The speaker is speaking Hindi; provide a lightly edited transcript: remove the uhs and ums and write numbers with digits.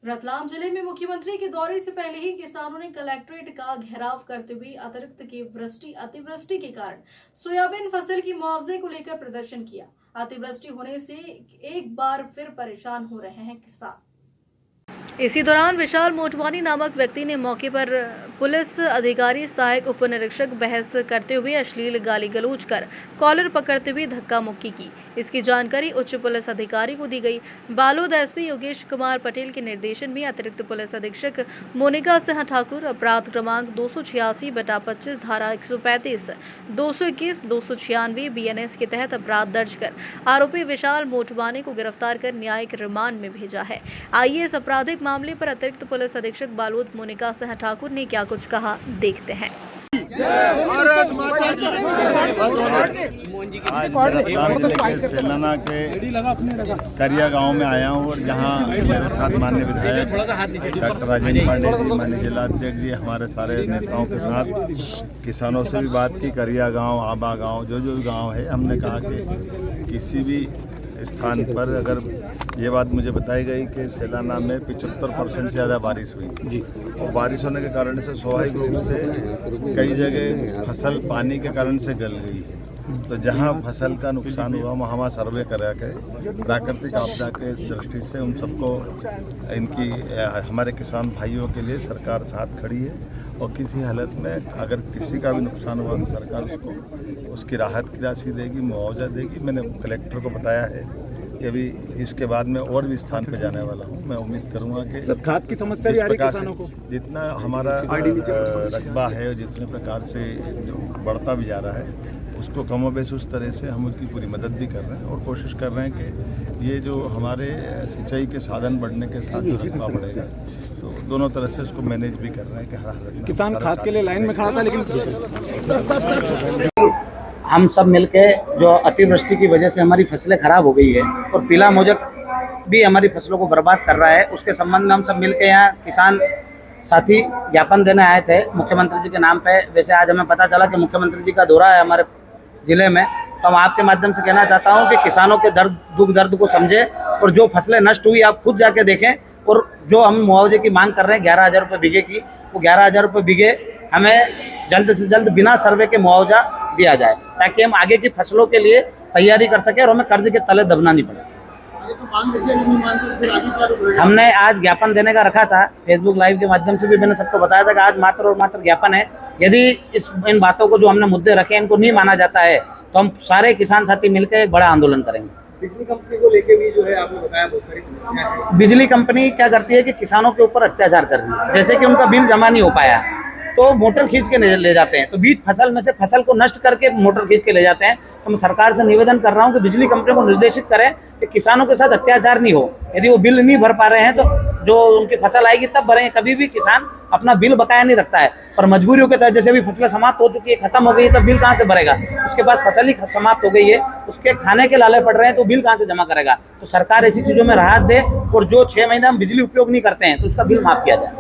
रतलाम जिले में मुख्यमंत्री के दौरे से पहले ही किसानों ने कलेक्ट्रेट का घेराव करते हुए अतिवृष्टि के कारण सोयाबीन फसल की मुआवजे को लेकर प्रदर्शन किया। अतिवृष्टि होने से एक बार फिर परेशान हो रहे हैं किसान। इसी दौरान विशाल मोटवानी नामक व्यक्ति ने मौके पर पुलिस अधिकारी सहायक उप निरीक्षक बहस करते हुए अश्लील गाली गलौज कर कॉलर पकड़ते हुए धक्का मुक्की की। इसकी जानकारी उच्च पुलिस अधिकारी को दी गई। बालोद एसपी योगेश कुमार पटेल के निर्देशन में अतिरिक्त पुलिस अधीक्षक मोनिका सिंह ठाकुर अपराध क्रमांक 286/25 धारा 135, 221, 296 BNS के तहत अपराध दर्ज कर आरोपी विशाल मोटवानी को गिरफ्तार कर न्यायिक रिमांड में भेजा है। आइए इस आपराधिक मामले पर अतिरिक्त पुलिस अधीक्षक बालोद मोनिका सिंह ठाकुर ने क्या कुछ कहा, देखते हैं। सेलाना के करिया गांव में आया हूं और जहां मेरे साथ माननीय विधायक डॉक्टर राजेंद्र पांडे जी, माननीय जिलाध्यक्ष जी, हमारे सारे नेताओं के साथ किसानों से भी बात की। करिया गांव, आबा गांव, जो गांव है, हमने कहा कि किसी भी स्थान पर अगर ये बात मुझे बताई गई कि सेलाना में 75% से ज़्यादा बारिश हुई जी, और बारिश होने के कारण से स्वाभाविक रूप से कई जगह फसल पानी के कारण से गल गई है। तो जहां फसल का नुकसान हुआ वहाँ सर्वे करा के प्राकृतिक आपदा के दृष्टि से उन सबको इनकी हमारे किसान भाइयों के लिए सरकार साथ खड़ी है, और किसी हालत में अगर किसी का भी नुकसान हुआ तो सरकार उसको उसकी राहत की राशि देगी, मुआवजा देगी। मैंने कलेक्टर को बताया है कि अभी इसके बाद मैं और भी स्थान पर जाने वाला हूँ। मैं उम्मीद करूँगा कि सब खाद की समस्या भी आ रही है किसानों को, जितना हमारा रकबा है और जितने प्रकार से जो बढ़ता भी जा रहा है उसको कमोबेश उस तरह से हम उसकी पूरी मदद भी कर रहे हैं, और कोशिश कर रहे हैं कि ये जो हमारे सिंचाई के साधन बढ़ने के साथ रकबा बढ़ेगा, तो दोनों तरह से उसको मैनेज भी कर रहे हैं कि हर हालत में किसान खाद के लिए लाइन में खड़ा था। लेकिन हम सब मिलके जो अतिवृष्टि की वजह से हमारी फसलें खराब हो गई है और पीला मोजक भी हमारी फसलों को बर्बाद कर रहा है, उसके संबंध में हम सब मिलके यहाँ किसान साथी ज्ञापन देने आए थे मुख्यमंत्री जी के नाम पे। वैसे आज हमें पता चला कि मुख्यमंत्री जी का दौरा है हमारे ज़िले में, तो हम आपके माध्यम से कहना चाहता हूँ कि किसानों के दुख दर्द को समझें, और जो फसलें नष्ट हुई आप खुद जाके देखें, और जो हम मुआवजे की मांग कर रहे हैं 11,000 रुपये बीघे की, वो 11,000 रुपये बीघे हमें जल्द से जल्द बिना सर्वे के मुआवजा दिया जाए, ताकि हम आगे की फसलों के लिए तैयारी कर सकें और हमें कर्ज के तले दबना नहीं पड़े। हमने आज ज्ञापन देने का रखा था, फेसबुक लाइव के माध्यम से भी मैंने सबको बताया था कि आज मात्र और मात्र ज्ञापन है। यदि इन बातों को जो हमने मुद्दे रखे इनको नहीं माना जाता है तो हम सारे किसान साथी मिलकर एक बड़ा आंदोलन करेंगे। बिजली कंपनी को लेके भी जो है आपने बताया बहुत सारी समस्याएं हैं। बिजली कंपनी क्या करती है कि किसानों के ऊपर अत्याचार कर रही है, जैसे कि उनका बिल जमा नहीं हो पाया तो मोटर खींच के ले जाते हैं, तो बीच फसल में से फसल को नष्ट करके मोटर खींच के ले जाते हैं। तो मैं सरकार से निवेदन कर रहा हूं कि बिजली कंपनी को निर्देशित करें कि किसानों के साथ अत्याचार नहीं हो। यदि वो बिल नहीं भर पा रहे हैं तो जो उनकी फसल आएगी तब भरें। कभी भी किसान अपना बिल बकाया नहीं रखता है, पर मजबूरियों के तहत, जैसे अभी फसलें समाप्त हो चुकी है, खत्म हो गई है, तब बिल कहाँ से भरेगा? उसके पास फसल ही समाप्त हो गई है, उसके खाने के लाले पड़ रहे हैं, तो बिल कहाँ से जमा करेगा? तो सरकार ऐसी चीज़ों में राहत दे, और जो 6 महीने हम बिजली उपयोग नहीं करते हैं तो उसका बिल माफ किया जाए।